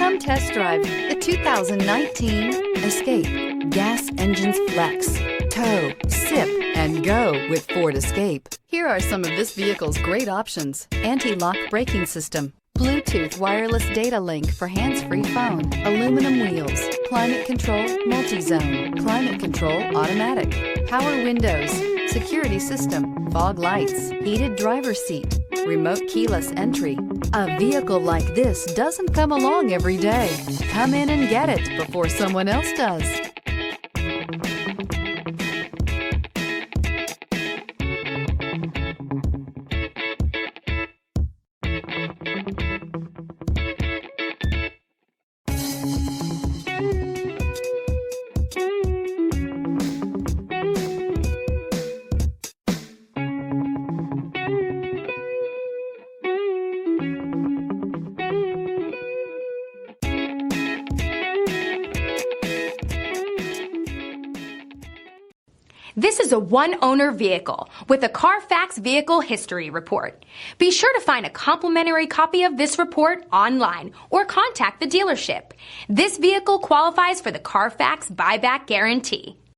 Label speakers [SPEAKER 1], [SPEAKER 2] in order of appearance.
[SPEAKER 1] Come test drive the 2019 Escape. Gas engines flex, tow, sip, and go with Ford Escape. Here are some of this vehicle's great options: anti-lock braking system, Bluetooth wireless data link for hands-free phone, aluminum wheels, climate control multi-zone, climate control automatic, power windows, security system, fog lights, heated driver's seat, remote keyless entry. A vehicle like this doesn't come along every day. Come in and get it before someone else does.
[SPEAKER 2] This is a one-owner vehicle with a Carfax Vehicle History Report. Be sure to find a complimentary copy of this report online or contact the dealership. This vehicle qualifies for the Carfax Buyback Guarantee.